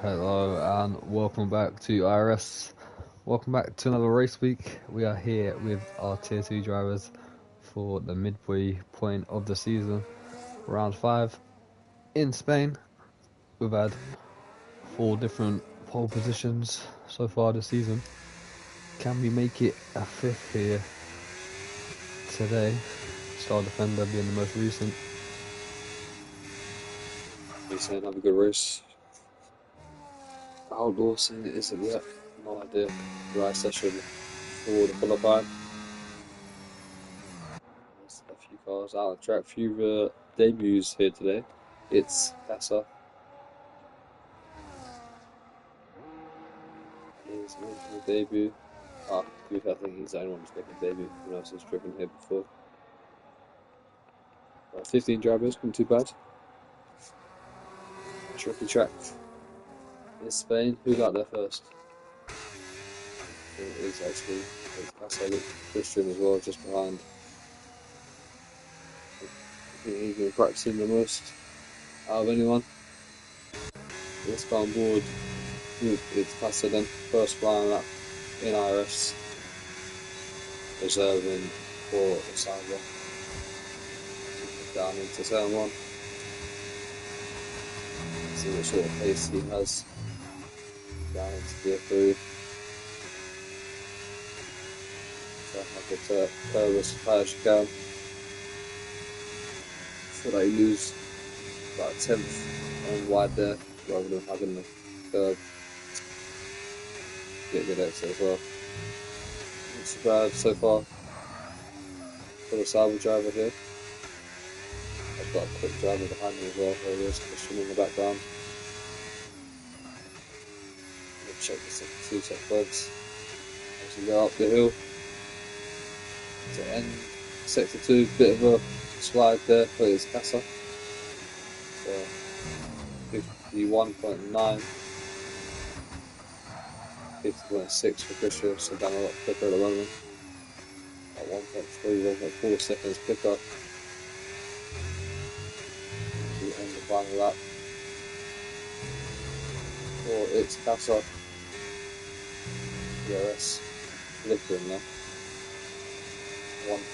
Hello and welcome back to IRS. Welcome back to another race week. We are here with our Tier 2 drivers for the midway point of the season, round 5 in Spain. We've had 4 different pole positions so far this season. Can we make it a 5th here today? Star Defender being the most recent. He's saying have a good race. How Dawson it isn't yet. No idea. Dry session for the qualifying. There's a few cars out on the track. Few debuts here today. It's Casa. He's making a debut. To be fair, I think he's the only one who's making a debut. Everyone else has driven here before. 15 drivers, not too bad. Tricky track in Spain. Who's out there first? It is actually Casa with Christian as well, just behind. I think he's been practicing the most out of anyone. Let's go on board. It's Casa then, first flying lap in IRS, reserving for Osaka. Down into turn 1. See what sort of pace he has. Down into gear 3. Try and make it curve as high as you can. Feel like you lose about a 10th on wide there, rather than having the curve. Get good exit as well. Not too bad so far for the Saba driver here. I've got a quick driver behind me as well. There he is, Christian in the background. Check the second 2 set bugs as we go up the hill to end sector 2. Bit of a slide there, but it's Casa. So 51.9, 50.6 for Christian, so down a lot quicker at the moment. At 1.3, 1.4 seconds quicker. We end the final lap. Or it's Casa. IRS flickering now.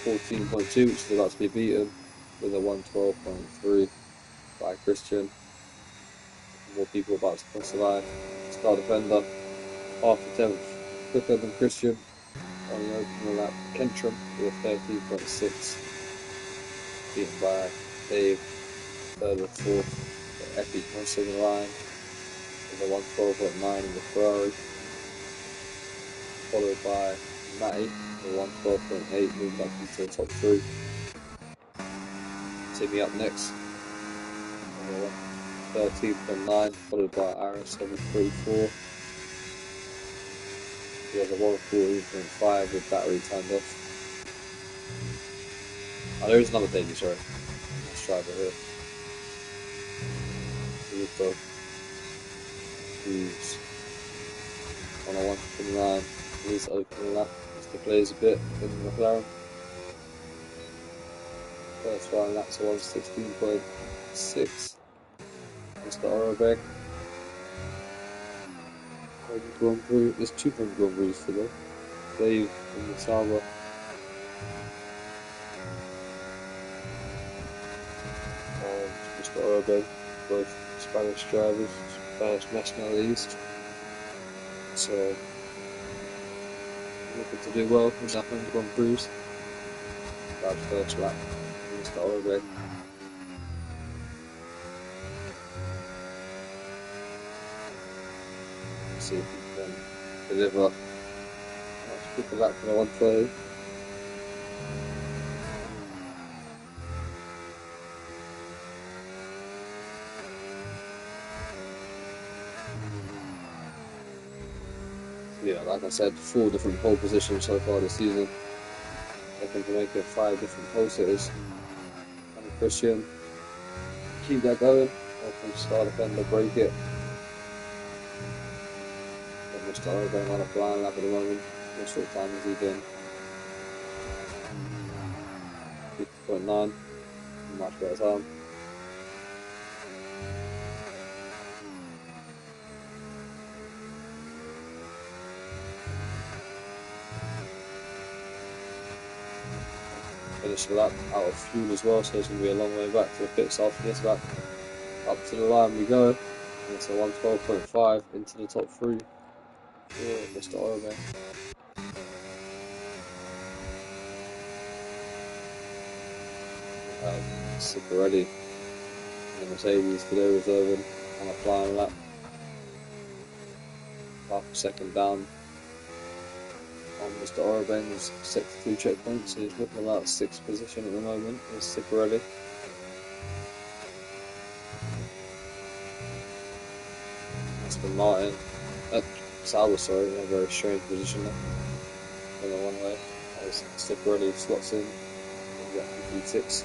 114.2, which is about to be beaten with a 112.3 by Christian. More people about to cross the line. Star Defender, half a 10th quicker than Christian. On the opening lap, Kentrum with a 13.6, beaten by Dave, third and fourth. Effie crossing the line with a 112.9 in the Ferrari. Followed by Matty with 112.8, moving up into the top 3. Timmy up next, 13.9, followed by Iris 7.4. He has a 114.5 with battery turned off. Oh, there is another baby, sorry. Let's drive it here. Filippo, who's on a 129. He's opening lap, just to plays a bit in the McLaren. First flying lap to 116.6. Mr. Orobeg. Grand Prix. There's 2 Grand Prix today. Dave and the Saba. Mr. Orobeg. Both Spanish drivers, Spanish nationalities. So looking to do well in that Grand Prix. That's first lap. Mr. Orobeg. See if he can deliver. Let's pick a lap for the 130. Yeah, like I said, 4 different pole positions so far this season. Looking to make it 5 different pole sitters. And Christian, keep that going. Hopefully Star Defender break it. But Mr. Orobeg on a flying lap at the moment. What sort of time is he doing? 50.9. Much better time. finished the lap out of fuel as well, so it's going to be a long way back to the pits after this lap. Up to the line we go, and it's a 112.5 into the top three for Mr. Orban. Ciparelli and Mercedes for their reserving on a flying lap. Half a second down on Mr. Orban's 62 checkpoints. He's looking about 6th position at the moment with Ciparelli. Aston Martin, Sauber, sorry, in a very strange position there. In a one way, as Ciparelli slots in P6.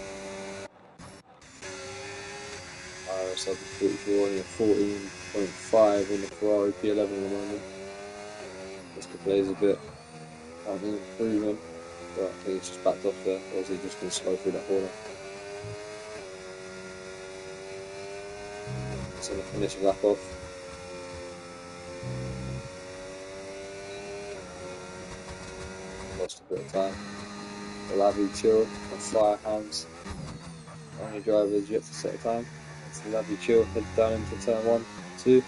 IRS up to 44 and a 14.5 in the Ferrari P11 at the moment. Just plays a bit on improvement, but I think he's just backed off there, or is he just going to slow through that corner? He's going to finish the lap off. Lost a bit of time. Lavi Chill on fire hands. Only drivers yet to set a time. It's Lavi Chill head down into turn 1, 2.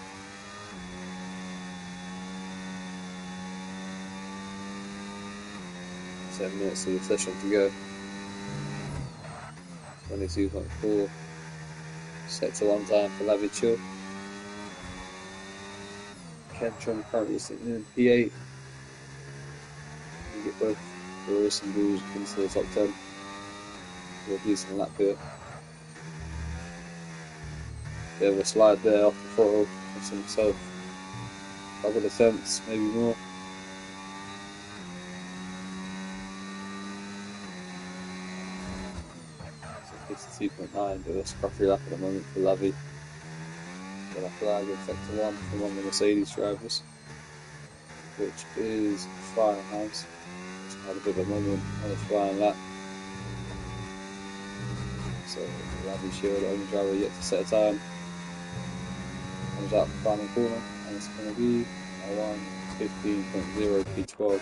Seven minutes of the session to go. 22.4. Set to one time for Lavi Chill. Kentron currently sitting in P8. You get both the racing bulls into the top 10. We'll do some lap here. Bit of a slide there off the throttle. That's himself. Couple of attempts, maybe more. So 52.9, but a scruffy lap at the moment for Lavi. Got a flag in sector 1 from one of the Mercedes drivers, which is Firehouse. It's had a bit of a moment on his flying lap. So Lavi Shield, the only driver yet to set a time, comes out the final corner, and it's going to be a 1:15.0 P12.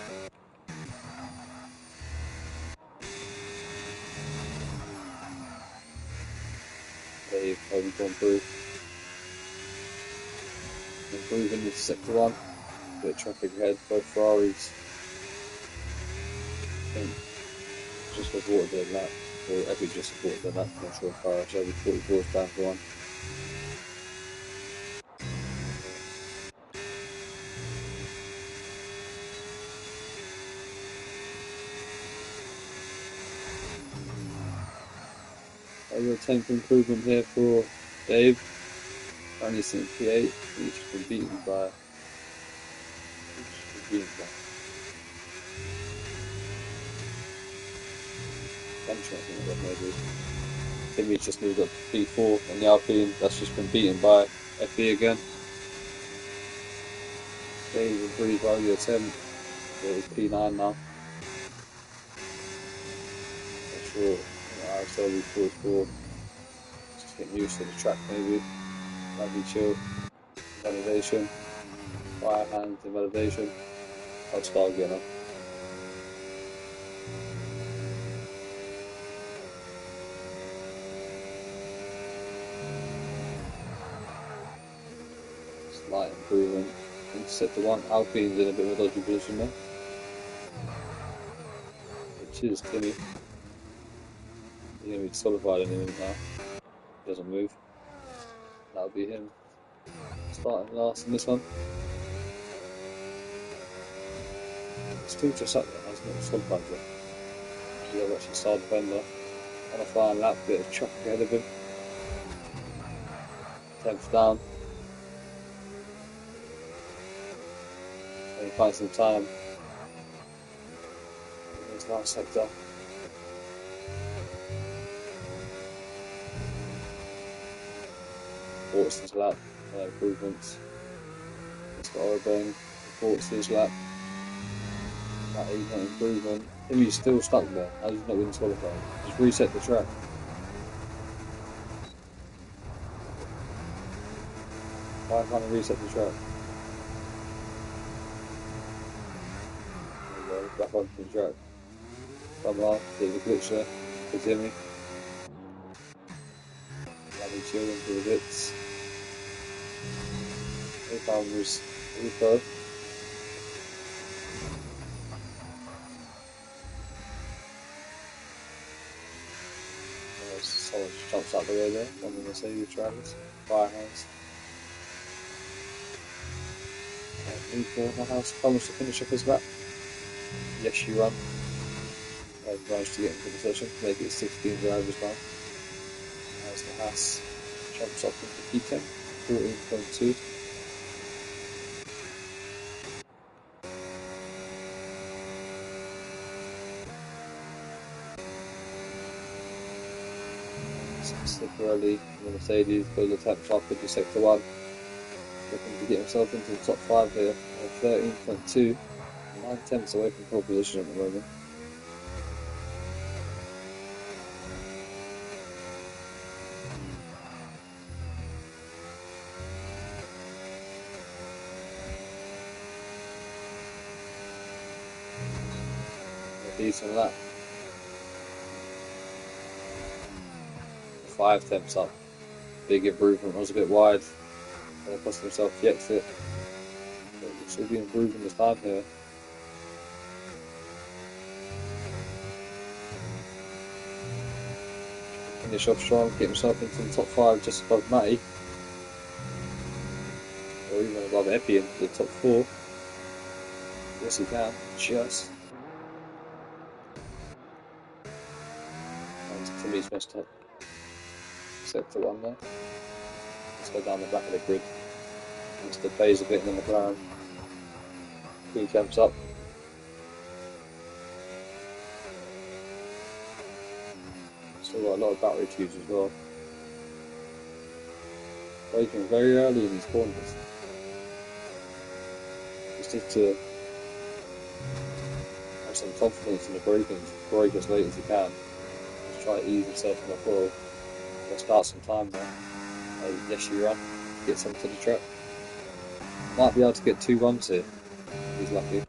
They've gone through. Improving into sector 1. Bit of traffic ahead, both Ferraris. I think just reported their lap, or Epi just reported their lap, I'm not sure if IRS over 44 is down for one. A 10th improvement here for Dave. Only seen P8, he's just been beaten by. Bench, I think that maybe. Timmy's just moved up to P4 on the Alpine, that's just been beaten by FE again. Dave improved by your 10, so it's P9 now. Not sure, IRS will 44. Just getting used to the track maybe. Maybe chill. Validation. Fire hands and validation. I'll start again up. Slight improvement. Into sector 1. Alpine's in a bit of a dodgy position there. Which is Timmy. He's going to be solidified in a minute now. He doesn't move. That'll be him. Starting last in this one. Still just up there, hasn't it? Solidified there. He's actually side defender. On a flying lap, bit of traffic ahead of him. 10th down. And he finds some time in his last sector. Reports his lap, no improvements. Mr. Orban reports his lap. That 8 improvement. Timmy's still stuck there. How's he not going to qualify? Just reset the track. Why can't he reset the track? There we go, back onto the track. Come on, there's a glitch there. for Jimmy. Lovely children for the bits. Here comes Rico. Someone just jumps out the way there. One of the Mercedes drivers. Firehouse. Nico in the house comes to finish up his lap. Yes, you run. They've managed to get into the session, make it 16 drivers now. As the Haas jumps up into P10, 14.2. Slipper early in the Mercedes, goes attempts up into sector 1. Looking to get himself into the top 5 here, 13.2. 9 tenths away from pole position at the moment. A decent lap. 5 tenths up. Big improvement, was a bit wide. Cost himself the exit. But he should be improving this time here. Finish off strong, get himself into the top 5 just above Matty. Or even above Epi into the top 4. Yes, he can. Just. And Timmy's messed up. Sector 1 there. Let's go down the back of the grid. Into the phase a bit in the McLaren. 2 temps up. Still got a lot of battery to use as well. Braking very early in these corners. Just need to have some confidence in the braking, brake as late as you can. Just try to ease yourself in the floor. Let's start some time now. Yes, you run. Get some to the track. Might be able to get 2 runs here. He's lucky.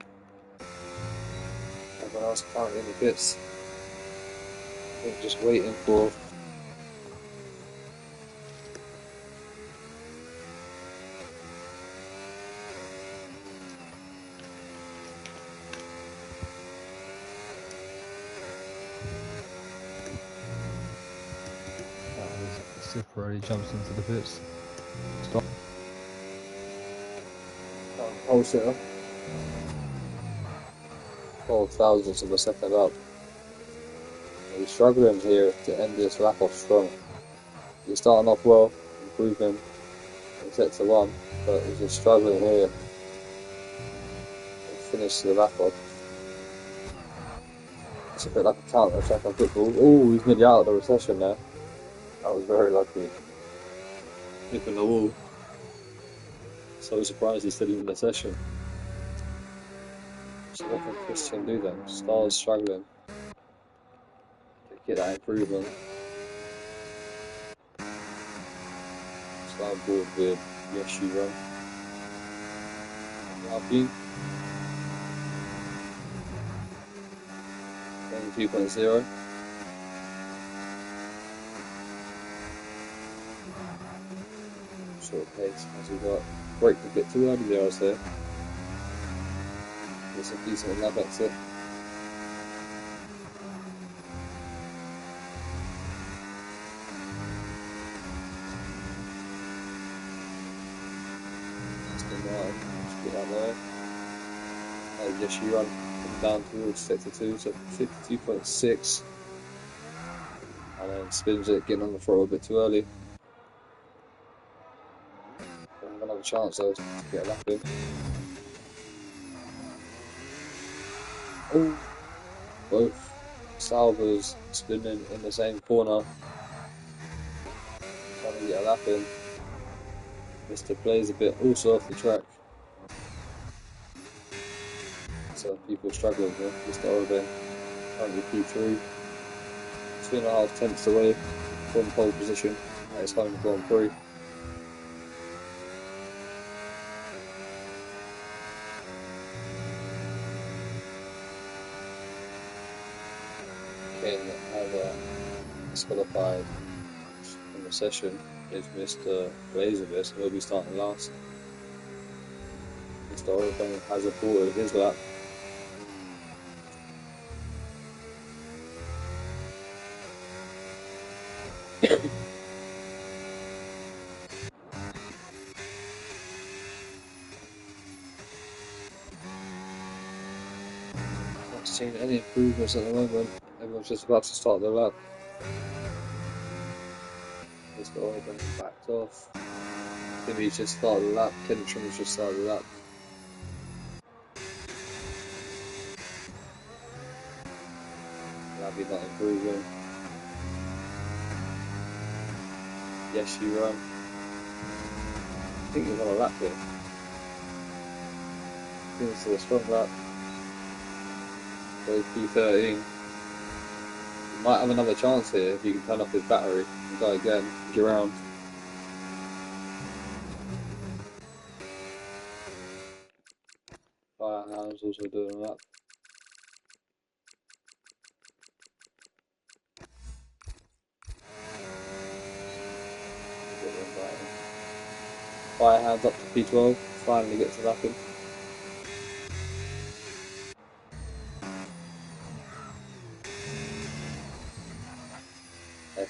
Everyone else currently in the pits. I think just waiting for Slipper already jumps into the pits. Stop. pole sitter. 12 thousandths of a second up. He's struggling here to end this lap off strong. He's starting off well, improving in sector 1, but he's just struggling here to finish the lap off. It's a bit like a counter attack on football. Oh, he's nearly out of the recession now. That was very lucky. Nipping the wall. So surprised he's still in the session. So what can Christian do then? Star's struggling to get that improvement. Star board with Yes You Run. Alpine. 2.0. Short pace as we got. Brake a bit too early there, I say. There's a decent lap exit. Just get out there. Yes, you run down towards sector 2, so 52.6. And then spins it, getting on the throttle a bit too early. Don't have another chance though to get a lap in. Oh, both salvers spinning in the same corner. Trying to get a lap in. Mr. Plays a bit also off the track. So people struggling here. Mr. Orbe currently P3. 2.5 tenths away from pole position at his home Grand Prix. Again, have disqualified from the session is Mr. Blazervis, who will be starting last. Mr. Orban has aborted his lap. Not seeing any improvements at the moment. Everyone's just about to start their lap. Mr. Orban backed off. Timmy's just started the lap. Kentrum's just started the lap. Labby not improving. Yes, you run. I think he's on a lap here. I think it's a strong lap. So P13. He might have another chance here if you can turn off his battery and go again. Get around. Firehound's also doing a lap. Firehound's up to P12. Finally gets a lapping.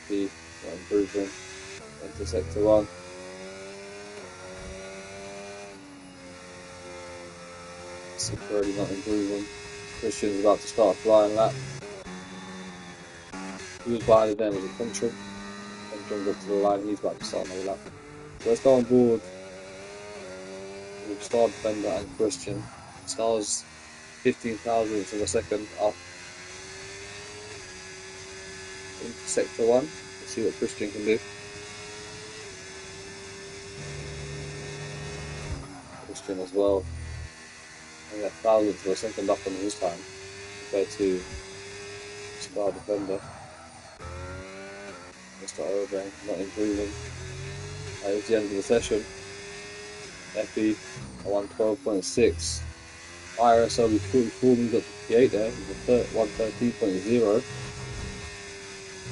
FE not improving. Into sector 1. Security not improving. Christian's about to start a flying lap. Who was behind him then? Was it Contrum? Contrum's up to the line, he's about to start another lap. So let's go on board with Star Defender and Christian. Star's 15 thousandths of a second up into sector 1. Let's see what Christian can do. Christian as well. Only a thousandth of a second up on his time compared to Star Defender. Mr. Urban not improving. That is the end of the session. FE 112.6. IRS only 44 moves up to P8 there with a 113.0.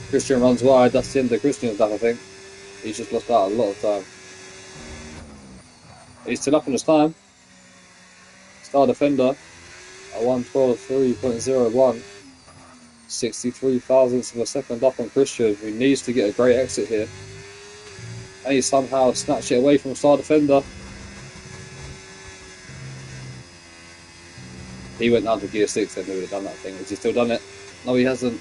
Christian runs wide, that's the end of Christian's lap, I think. He's just lost out a lot of time. He's still up on his time. Star Defender at 112.3.01. 63 thousandths of a second up on Christian, who needs to get a great exit here. And he somehow snatched it away from Star Defender. He went down to gear 6 and he would have done that thing. Has he still done it? No, he hasn't.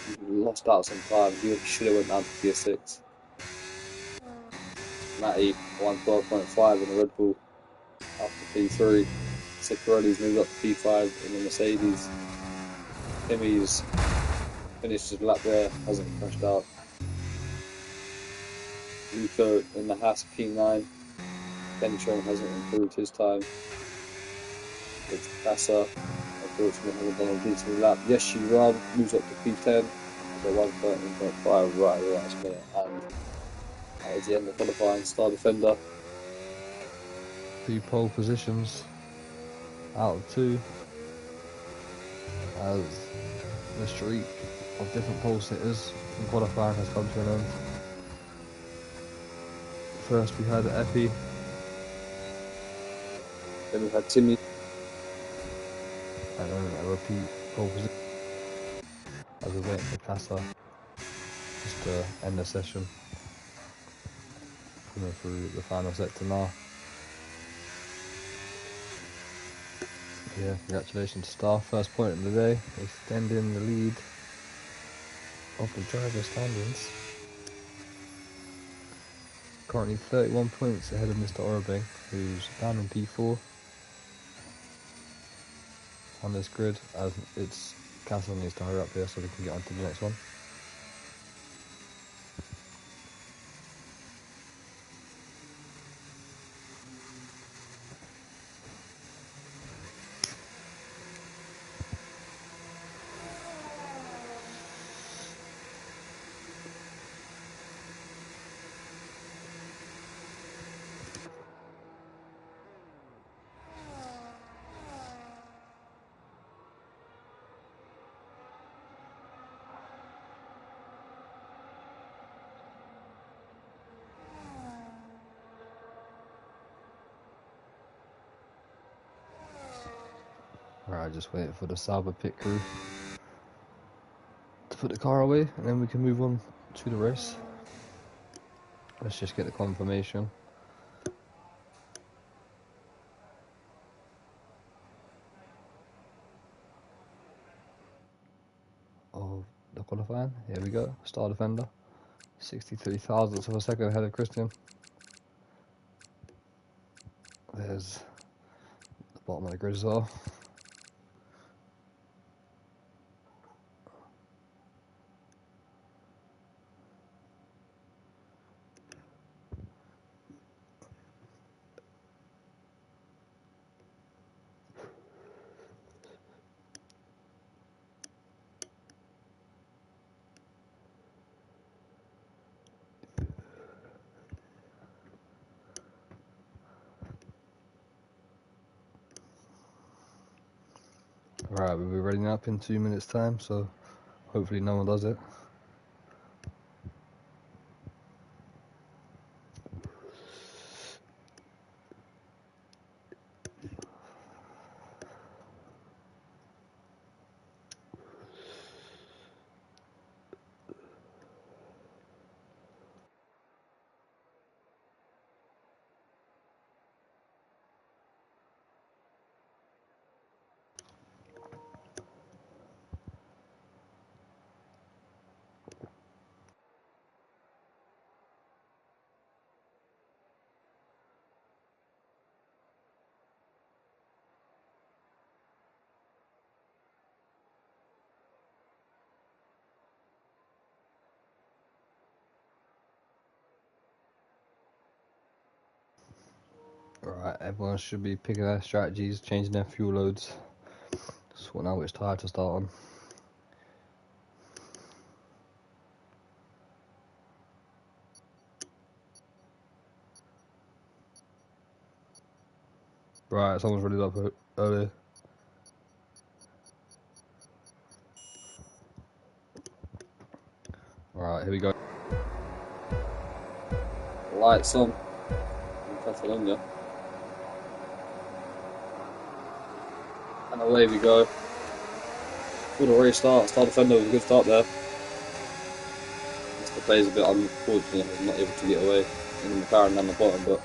He lost out some time. He should have went down to gear 6. Matty 112.5 in the Red Bull after P3. Ciccarelli's moved up to P5 in the Mercedes. Timmy's finished his lap there, hasn't crashed out. Luco in the Haas P9. Kentron hasn't improved his time. It's Casa, unfortunately, hasn't done a decent lap. Yes, you run, moves up to P10. So 113.5 right at the last minute. And that was the end of qualifying. Star Defender. 2 pole positions out of 2 as the streak of different pole sitters in qualifying has come to an end. First we had Epi, Then we had Timmy. and then a repeat pole position as we wait for Casa just to end the session. Coming through the final sector now. Yeah, congratulations Star, first point of the day, extending the lead of the driver standings. Currently 31 points ahead of Mr. Orobeng, who's down in P4 on this grid, as it's Castle needs to hurry up here so we can get on to the next one. Alright, just waiting for the Sauber pit crew to put the car away, and then we can move on to the race. Let's just get the confirmation of the qualifying. Here we go. Star Defender, 63 thousandths of a second ahead of Christian. There's the bottom of the grid as well. Right, we'll be ready up in 2 minutes time, so hopefully no one does it. Right, everyone should be picking their strategies, changing their fuel loads, sorting out which tyre to start on. Right, someone's ready up early. Alright, here we go. Lights on in Catalonia. And away we go. For the race start. Star Defender with a good start there. The player's a bit unfortunate, he's not able to get away in the McLaren down the bottom, but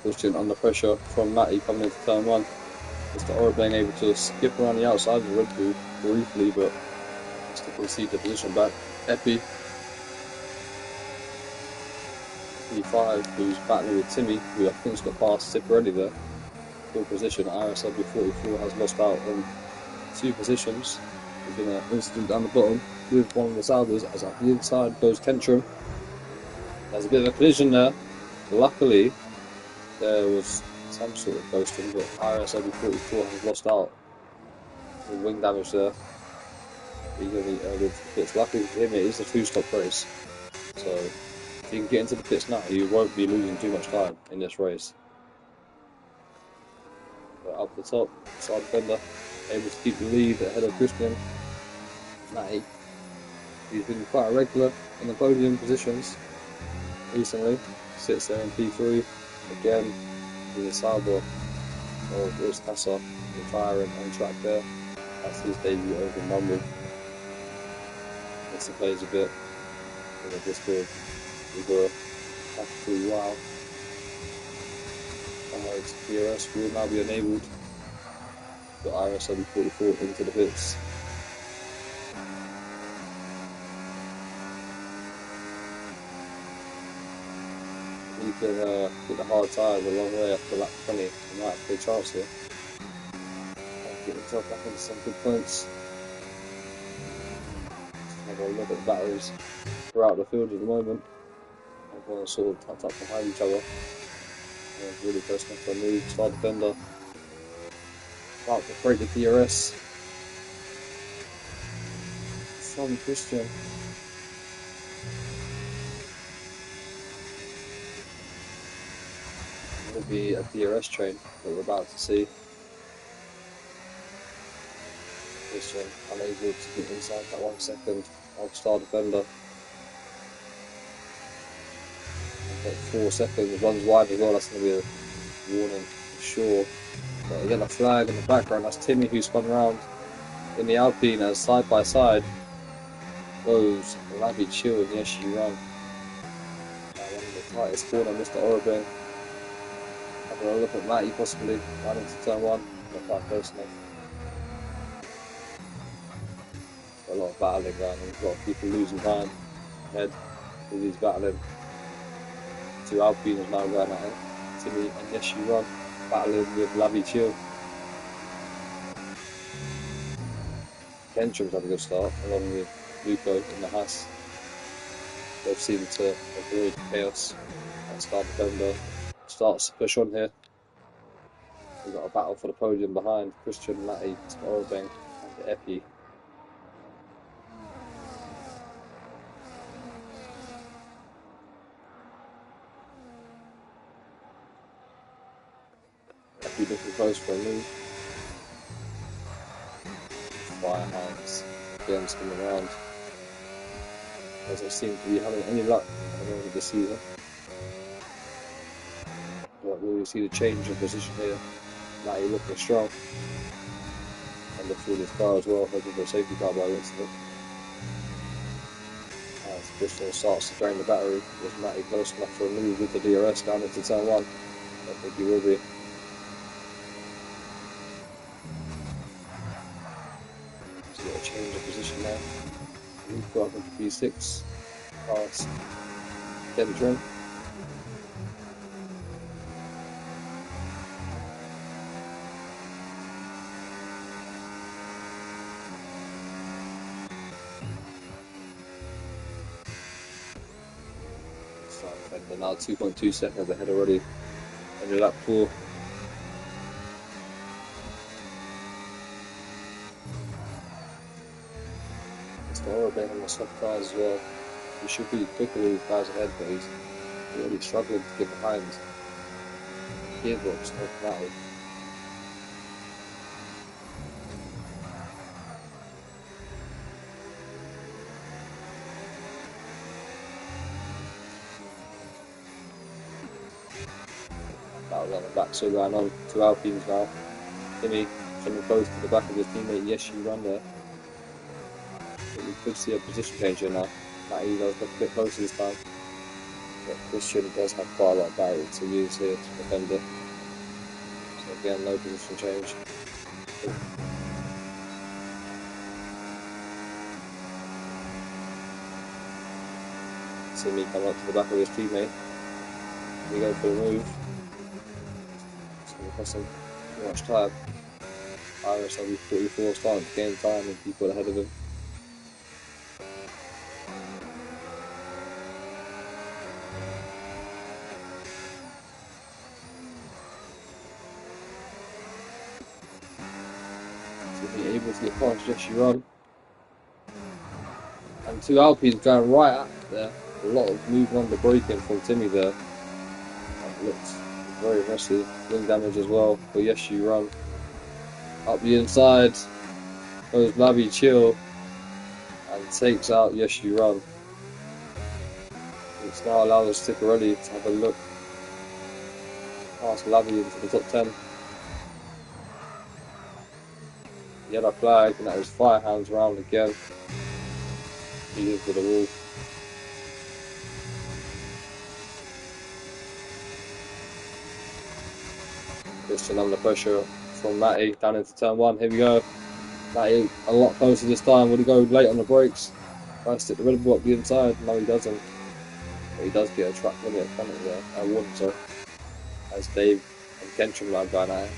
Christian under pressure from Matty coming into turn one. Mr. Orobane able to skip around the outside of the Red Bull briefly, but still concede the position back. Epi P5, who's battling with Timmy, who I think's got past Tip already there. Full position. IRS 44 has lost out on 2 positions. There's been an incident down the bottom with one of the Saubers as at the inside goes Tantrum. There's a bit of a collision there. Luckily, there was some sort of ghosting, but IRS 44 has lost out with wing damage there. He's going to be early into the pits. Luckily for him, it is a 2-stop race. So, if you can get into the pits now, you won't be losing too much time in this race. But up the top, Star Defender able to keep the lead ahead of Christian. Matty, he's been quite regular in the podium positions recently. Sits there in P3 again with a Sauber of Urs Kassa retiring on track there. That's his debut over in Rumble. Gets to plays a bit in the Discord with a tactical wow. IRS will now be enabled. The IRS 744 into the pits. You can get the hard tyres a long way after lap 20. You might have a good chance here. Get yourself back into some good points. Have a look at the batteries throughout the field at the moment. Everyone's sort of tucked up behind each other. Really close enough to a move. Star Defender about to break the DRS from Christian. It will be a DRS train that we're about to see. Christian unable to get inside that 1 second of Star Defender. About 4 seconds, runs wide as well. That's going to be a warning for sure. Got a yellow flag in the background. That's Timmy who spun around in the Alpine as side by side goes Lavi Chill and Yes You Run. One of the tightest corner, Mr. Orobin. Having a look at Matty possibly down into turn one. Not quite close enough. Got a lot of battling going on. A lot of people losing time ahead as he's battling. Two Alpines now going at it. Timmy and Yes You Run battling with Lavi Chill. Kentrum's had a good start along with Luco in the Haas. Both seem to avoid chaos and start defender. Starts to push on here. We've got a battle for the podium behind Christian, Matty, Mr. Orobeng and Epi. Epi looking close for a move. Firehands again spinning around. Doesn't seem to be having any luck at the moment of the season. But will we see the change of position here? Matty looking strong. And the fuel his car as well, hoping for a safety car by the looks of it. As Christian starts to drain the battery, was Matty close enough for a move with the DRS down into turn one? I think he will be. Just a little change of position there. We've got into P6 past Kendron. They're now 2.2 seconds ahead already. Under lap 4. It's the Orobeng on the soft tyres as well. He should be quicker with his guys ahead, but he's really struggling to get behind. Gearbox of Matty. Battle on the back, so going on to Alpines now. Timmy coming close to the back of his teammate. Yes, you run there. But we could see a position change here now. Matty does look a bit closer this time. But Christian does have quite a lot of barrier to use here to defend it. So again, no position change. Timmy coming up to the back of his teammate. We go for the move. It's going to cost him too much time. IRS will be 44 starting to gain time and people ahead of him. To be able to get past Yes You Run. And two Alpines going right at there. A lot of movement on the braking from Timmy there. That looks very messy. Wing damage as well for Yes You Run. Up the inside goes Lavi Chill and takes out Yes You Run. It's now allowed us Tipperelli to have a look past Lavi into the top 10. Yellow flag, and that was Firehounds round again. He is with the wall. Christian under pressure from Matty down into turn one. Here we go. Matty a lot closer this time. Will he go late on the brakes? Try to stick the Red Bull up the inside. No, he doesn't. But he does get a track limit in front of there. I wouldn't, so. As Dave and Kentrum now going at it.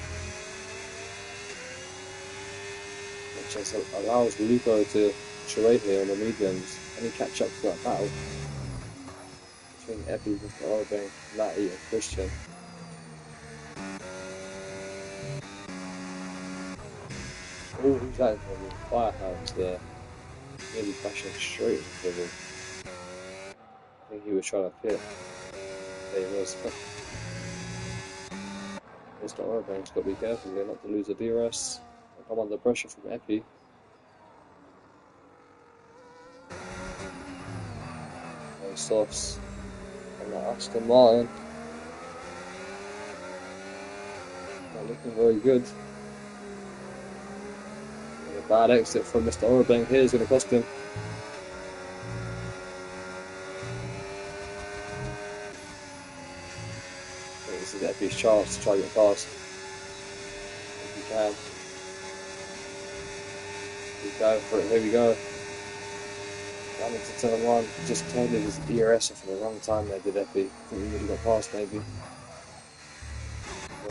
Which just allows Luco to charade here on the mediums. Any catch up to that battle between Epi, Mr. Orobeng, Matty and Christian. Oh, who's that in trouble? Firehounds there. Nearly crashing straight into the wall. I think he was trying to pit. There he was. Mr. Orobeng's got to be careful here not to lose a DRS. I'm under pressure from Epi. And softs on that Aston Martin. Not looking very good. A bad exit from Mr. Orbank here is going to cost him. This is Epi's chance to try to get past. If he can. He's going for it. Here we go. Down into turn one. Just turned his IRS off at the wrong time there, did Epi. I think he would have got past maybe.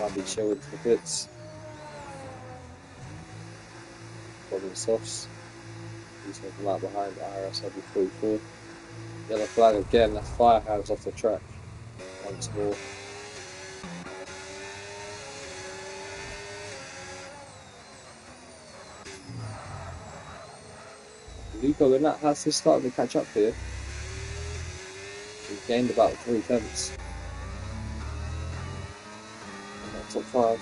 I'll be chill into the pits. Bobbing softs. He's going to come out behind the IRS will be 44. Yellow flag again. That's Firehouse off the track. Once more. Luco in that has started to catch up here. He's gained about 3 tenths. In that top 5.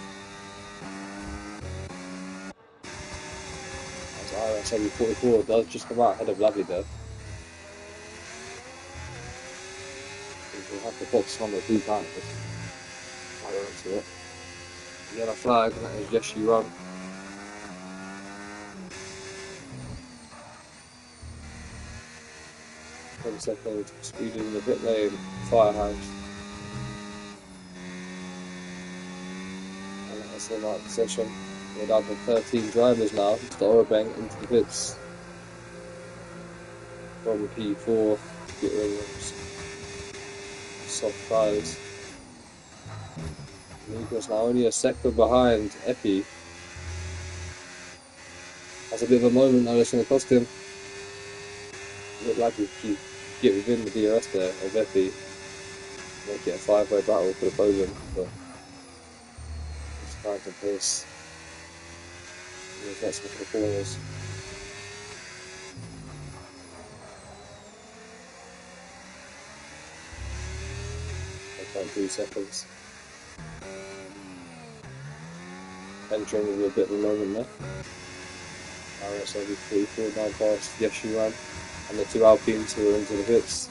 As IRS 44 does just come out ahead of Lovely there. We'll have to box on the 2 counters. Into it. Yellow flag, and that is Yes You Run. 10 seconds, speeding in the pit lane, Firehouse. And that's the right session. We're down to 13 drivers now. It's the Orabank into the pits. From P4, get Williams. Soft tyres. Nico's now only a second behind Epi. That's a bit of a moment now that's going to cost him. Look like he get within the DRS there of Epi. Make it a 5-way battle for the podium, but he's trying to pace. He's next for the corners. About 3 seconds. Entering with a bit of a moment there. IRS 44 now past Yes You Run. And the 2 Alpines who are into the pits.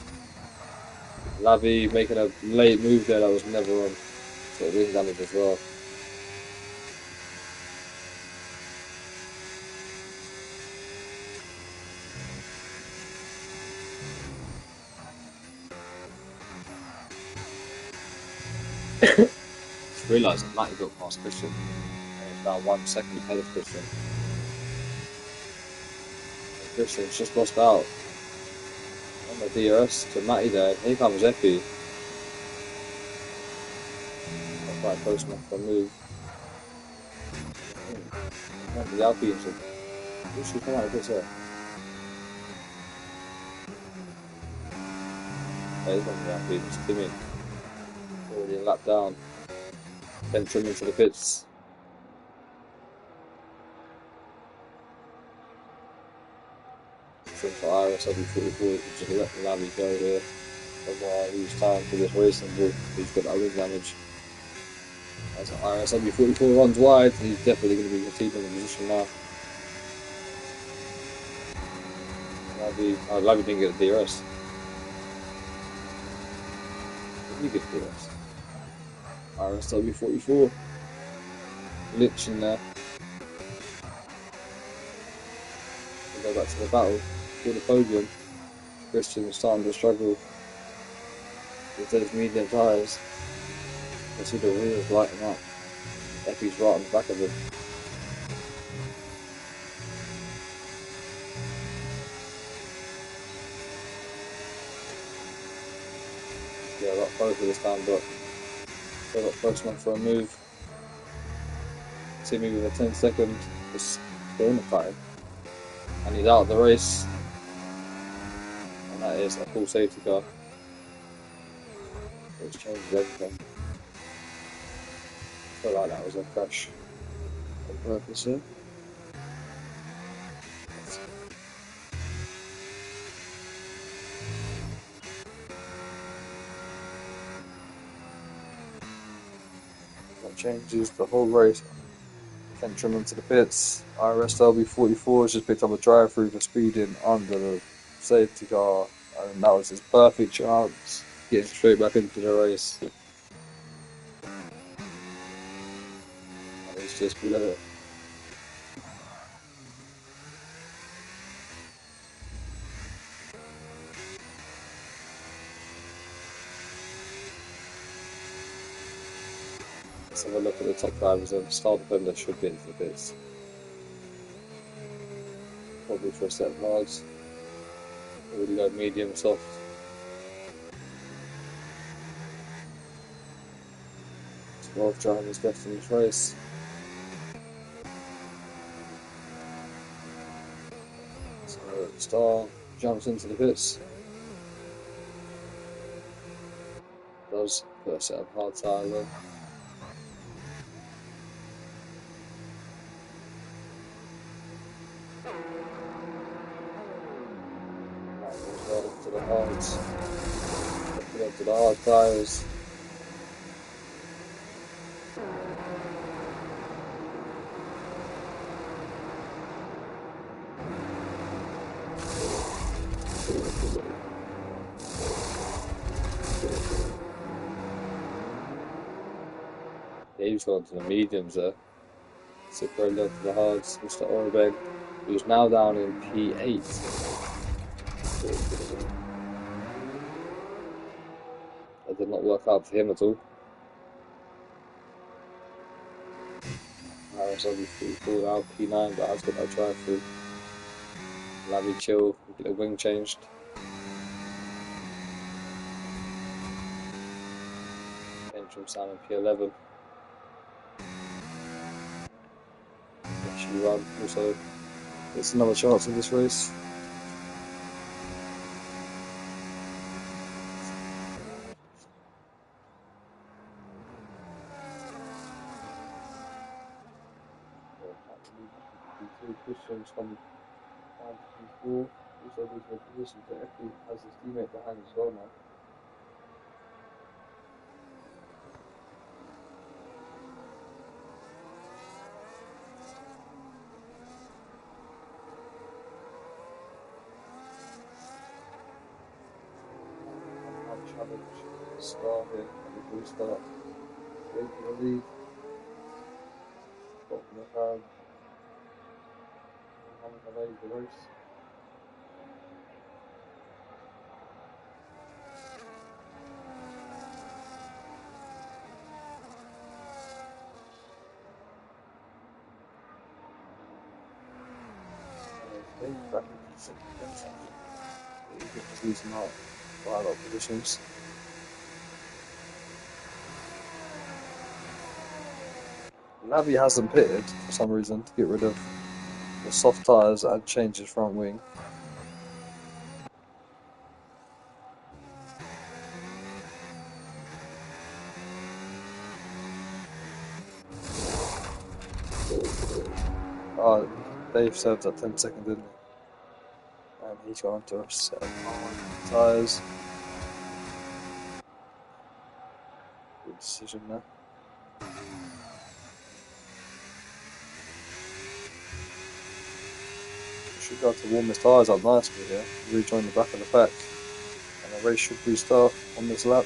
Lavi making a late move there that was never on. So wing damage as well. Just realised that Matty got past Christian. And he's now 1 second ahead of Christian. And Christian's just lost out on the DRS to Matty there. Here comes Epi. Not quite close enough for a move. The Alpines should come out of this here. There's one of the Alpines. Timmy. Already a lap down. Entering into the pits. For IRS, I'll be 44. Just let Lavi go here. Otherwise, lose time for this racing ball. He's got that wing damage. As IRS, I'll be 44 runs wide. He's definitely going to be continuing the position now. Lavi didn't get a DRS. Did he get a DRS? IRS 44. Glitch in there. We'll go back to the battle for the podium. Christian is starting to struggle with those medium tyres. You see the wheels lighting up. Epi's right on the back of him. Yeah, I got both of this time, but I got close enough for a move. Timmy with a 10-second, just still in the fight. And he's out of the race. And that is a full safety car. Which changes everything. I feel like that was a crash on purpose here. That changes the whole race. Trim into the pits. IRS 44 has just picked up a drive through for speeding under the safety car, and that was his perfect chance getting straight back into the race. just below it. Let's have a look at the top drivers and Star Defender should be into the bits. Probably for a set of hards. Already got medium, soft. 12 drivers left in this race. So Star jumps into the pits. Does put a set of hard tyres on. To the hards. Looking up to the hard tyres. He's gone to the mediums there. Super low to the hards, Mr. Orben, who's now down in P8. That did not work out for him at all. IRS obviously pulled out P9, but has got that drive through. Labby chill, get the wing changed. Entrum Sam in P11. Actually run, also it's another chance in this race. Christian's come down to P4. Also losing a position, but Effie has his teammate behind as well now. Challenge Star here at the restart. Take the lead. Bottom of the hand. Mohammed Ali the race. Back into second place. Just losing out by a lot of positions. Navi hasn't pitted for some reason to get rid of the soft tyres and change his front wing. Dave served at 10 seconds, didn't he? And he's gone to a set of tyres. Good decision there. Should go to warm his tyres up nicely here, rejoin the back of the pack, and the race should restart on this lap.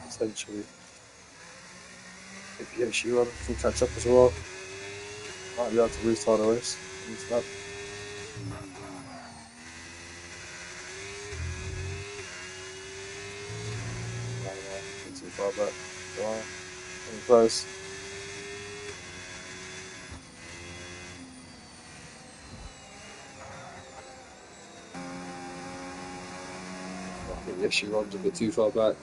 Essentially, if he actually run full catch up as well, might be able to restart the race on this lap. Not too far back. Go on. Pretty close. I think the issue runs a bit too far back.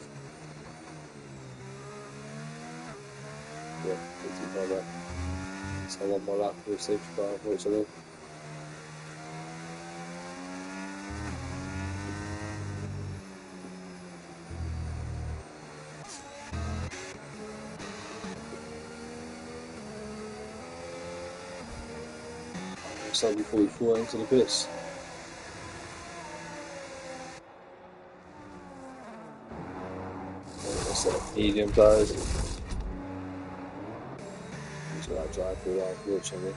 Yeah, a bit too far back. So one more lap for the safety car, unfortunately. So before we fall into the pits. Set of medium tyres. So that drive through that, unfortunately.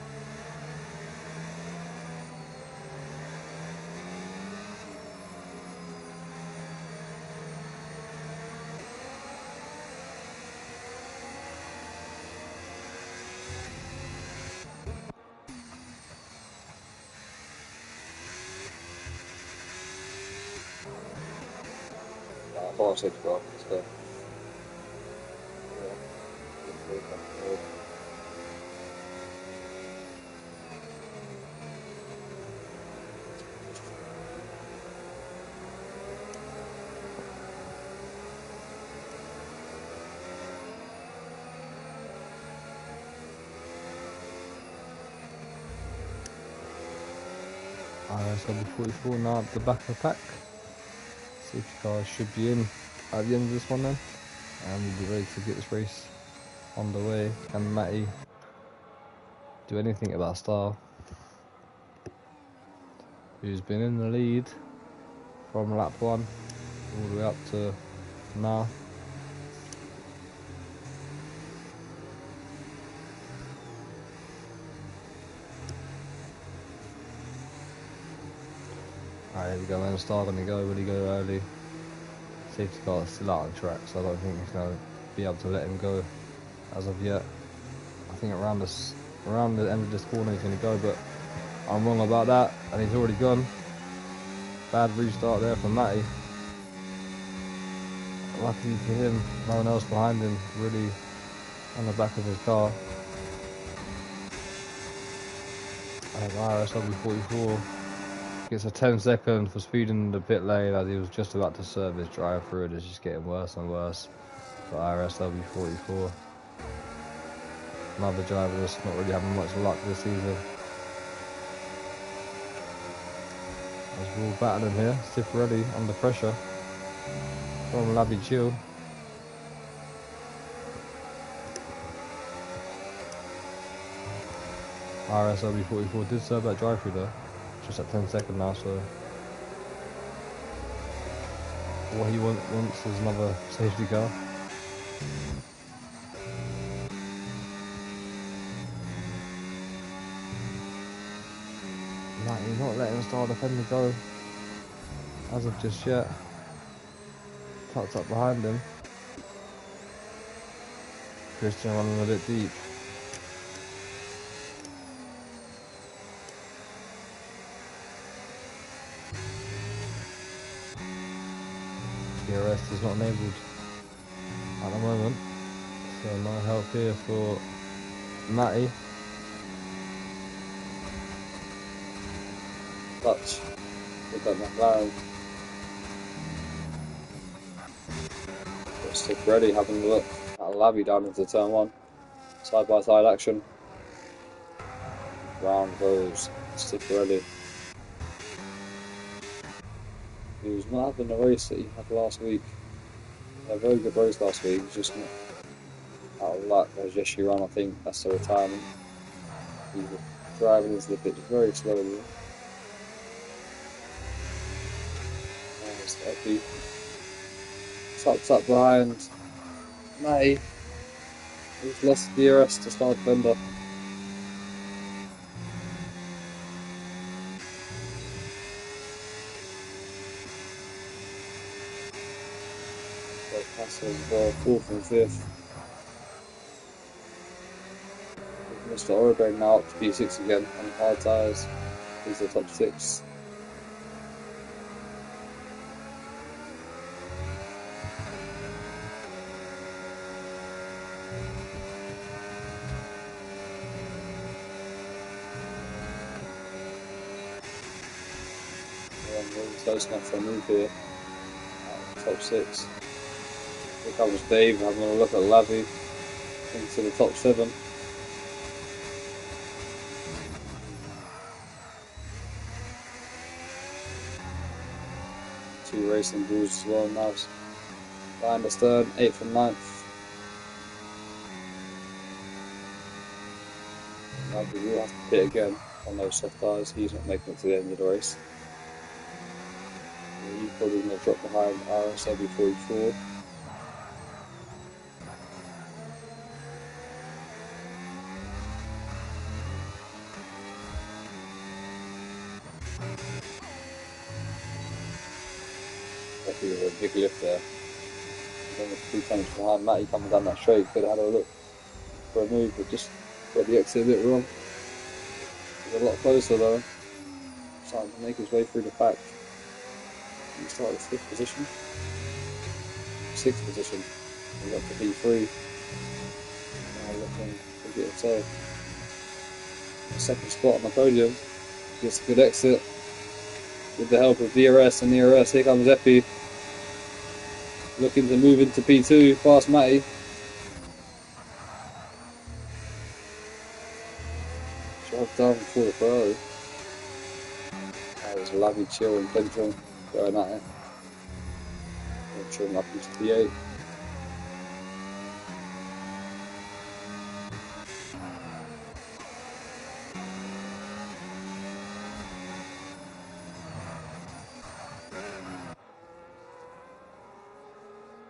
4 6 car. Let's go. Yeah. IRS will be 44 now at the back of the pack. Safety cars should be in at the end of this one then. And we'll be ready to get this race on the way. Can Matty do anything about Star, who's been in the lead from lap 1 all the way up to now? Alright, here we go, man. Star gonna go, will he go early? Safety car is still out on track, so I don't think he's gonna be able to let him go as of yet. I think around the end of this corner he's gonna go, but I'm wrong about that, and he's already gone. Bad restart there from Matty. Lucky for him, no one else behind him, really on the back of his car. And IRSW 44 gets a 10-second for speeding the pit lane as he was just about to serve his drive through. It's just getting worse and worse for IRSW 44. Another driver that's not really having much luck this season. As we're all battling here, Cifarelli under pressure from Labby Chill. RSW 44 did serve that drive through there, just at 10 seconds now, so what he wants is another safety car. He's not letting Star Defender go as of just yet. Tucked up behind him. Christian running a bit deep. IRS is not enabled at the moment, so no help here for Matty. Touch with that McLaren. Stick ready, having a look at Labby down into turn 1. Side by side action. Round goes Stick ready. He was not having the race that he had last week. He had a very good race last week, he's just not out of luck as Yeshi ran. I think that's the retirement. He was driving into the pitch very slowly. Epi tucked up behind Matty, who's lost the IRS to Star Defender. So passes 4th and 5th. Mr. Oregon now up to P6 again on hard tyres. He's the top 6. Close enough for a move here. Top 6. Here comes Dave having a look at Lavy into the top 7. Two racing bulls as well now. Behind us third, 8th and 9th. Lavy will have to pit again on those soft tyres. He's not making it to the end of the race. He's probably going to drop behind RSW 44. Definitely a big lift there. Almost 2 tenths behind Matty coming down that straight. Could have had a look for a move, but just got the exit a bit wrong. He's a lot closer though. Starting to make his way through the pack. He started 5th position. sixth position. He's up to P3. Now looking to get himself a second spot on the podium. Gets a good exit with the help of DRS and ERS. Here comes Epi. Looking to move into P2, past Matty. Drive down for the pro. That was Lavi, Chill and Pentron going at it. Pentron up into P8.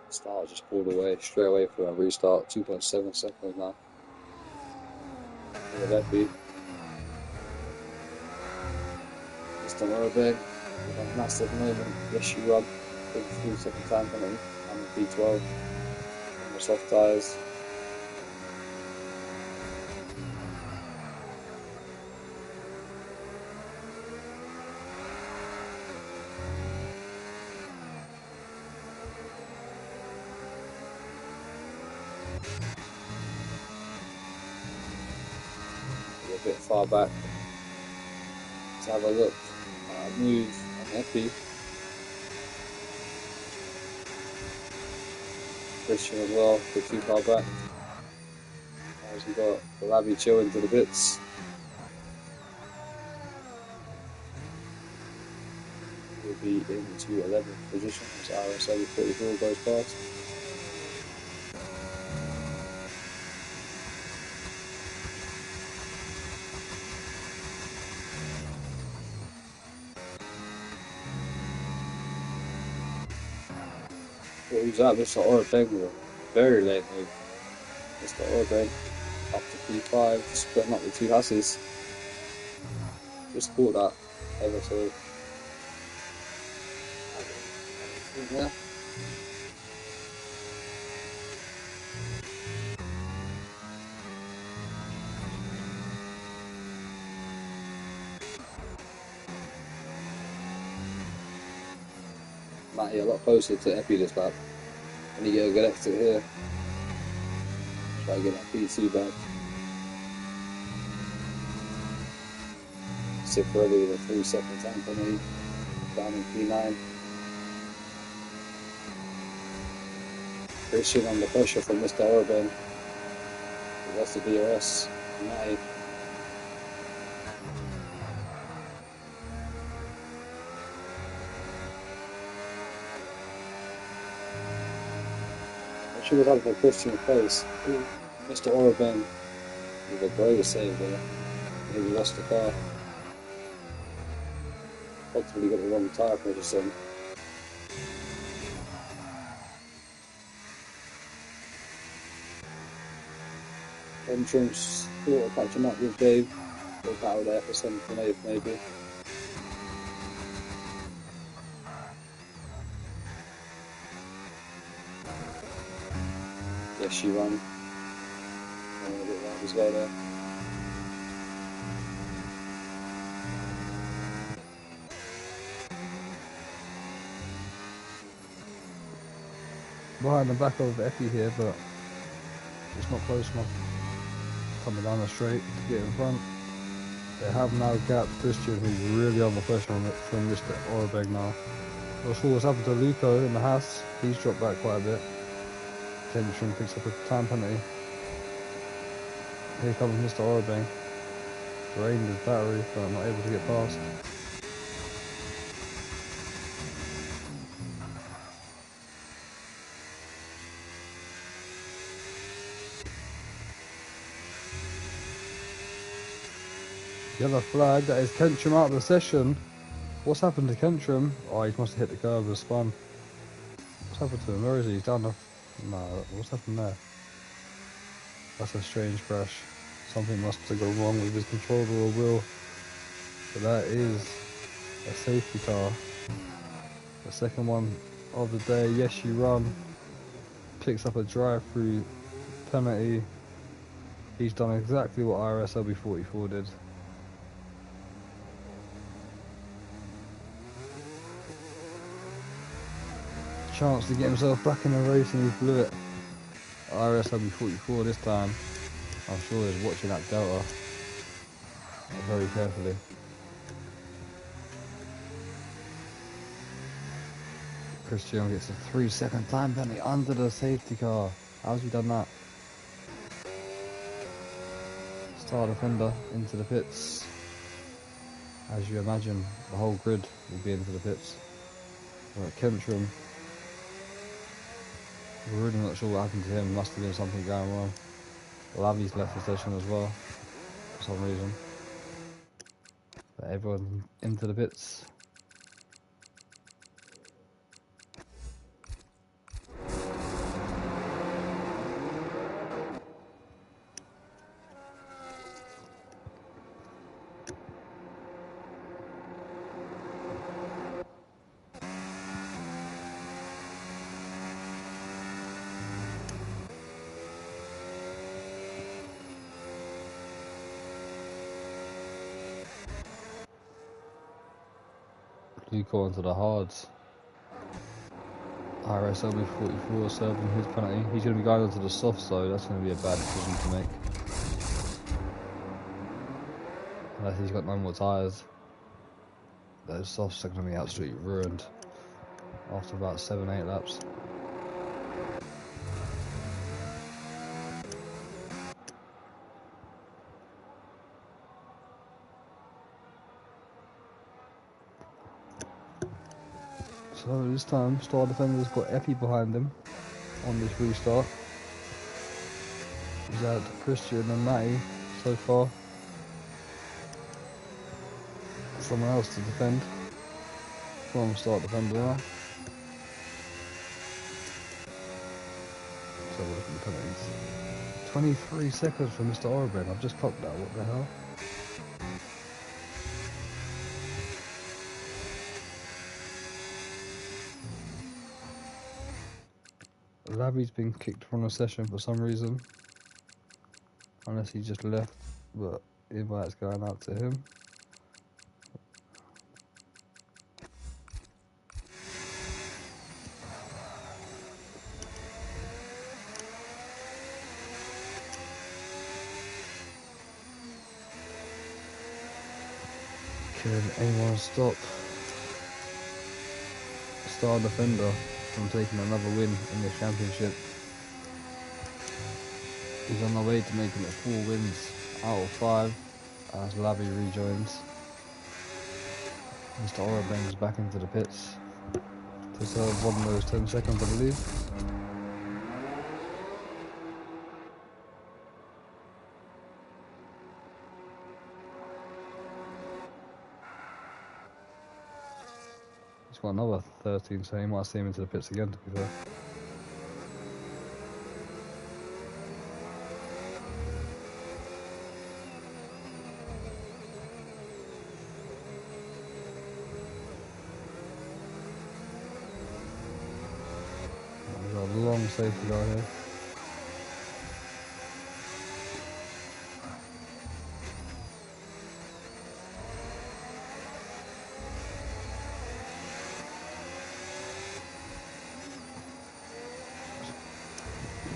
Start just pulled away, straight away from a restart. 2.7 seconds now. Look at that beat. Just a little bit. A massive moment. Yes, you run. 3 second time penalty. I'm in P12. On the soft tyres. A bit far back. Let's have a look. Move on Epi. Christian as well, but too far back. As we got the Lavi Chill into the bits. We'll be into 11th position as IRS 44 goes past. Well, who's that? Mr. Orabeng, very late move. Mr. Orabeng up to P5, splitting up the two Hasses. Just caught that ever so. Yeah. Matty a lot closer to Epi this lap. And you get a good exit here. Try to get that P2 back. Sit early with a 3 second time penalty. Down in P9. Christian under pressure from Mr. Orban. That's the DRS. Matty. She was having a Christian place. Mr. Orban with a great save there. Maybe lost the car. Hopefully got the wrong tyre pressure on. Entrance sort of catching up with Dave. They'll battle there for 7th and 8th maybe. Yes, she run. A bit loud as well there. Behind the back of Epi here, but it's not close enough. Coming down the straight to get in front. They have now gapped Christian, who's really under pressure from Mr. Orabeg now. Not sure what's happened to Luco in the Haas. He's dropped back quite a bit. Tension picks up a time penalty. Here comes Mr. Orabeg. Drained his battery, but not able to get past. Yellow flag, that is Kentrum out of the session. What's happened to Kentrum? Oh, he must have hit the curb and spun. What's happened to him? Where is he? He's down the... No, what's happened there? That's a strange crash. Something must have gone wrong with his controller or wheel. But that is a safety car. The second one of the day. Yes, you run. Picks up a drive-through penalty. He's done exactly what IRS LB44 did. chance to get himself back in the race and he blew it. IRS will be 44 this time. I'm sure he's watching that delta very carefully. Christian gets a 3-second time penalty under the safety car. How's he done that? Star defender into the pits. As you imagine, the whole grid will be into the pits. We're at Kentrum. We're really not sure what happened to him. Must have been something going wrong. Lavi's left the session as well, for some reason. But everyone into the pits. Luco onto the hards. IRS will be 44 serving his penalty. He's going to be going onto the soft, so that's going to be a bad decision to make. Unless he's got no more tyres. Those softs are going to be absolutely ruined after about 7-8 laps. So this time, Star Defender's got Epi behind him on this restart. He's had Christian and Matty so far. Someone else to defend. From Star Defender now. Let's have a look at the penalties. 23 seconds for Mr. Orban. I've just clocked that. What the hell? Lavi's been kicked from the session for some reason. Unless he just left, but invite's going out to him. Can anyone stop Star Defender from taking another win in the championship? He's on the way to making it 4 wins out of 5 as Lavi rejoins. Mr. Orabang's back into the pits to serve one of those 10 seconds, I believe. He's got another 13, so he might see him into the pits again, to be fair. Long safety car here.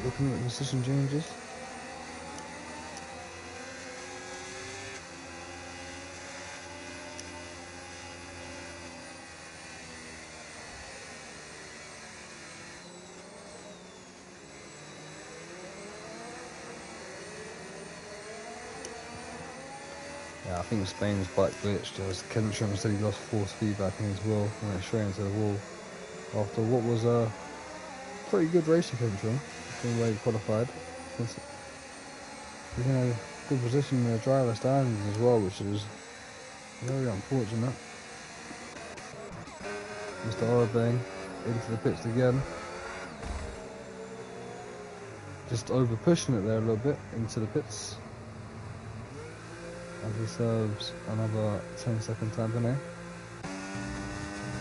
Looking at the decision changes. Yeah, I think Spain's quite glitched as Kentrum said he lost force feedback in his wheel and went straight into the wall after what was a pretty good race for Kentrum, from where he qualified. He's in a good position in the driver standings as well, which is very unfortunate. Mr. Orabang into the pits again. Just over pushing it there a little bit into the pits. As he serves another 10-second time penalty.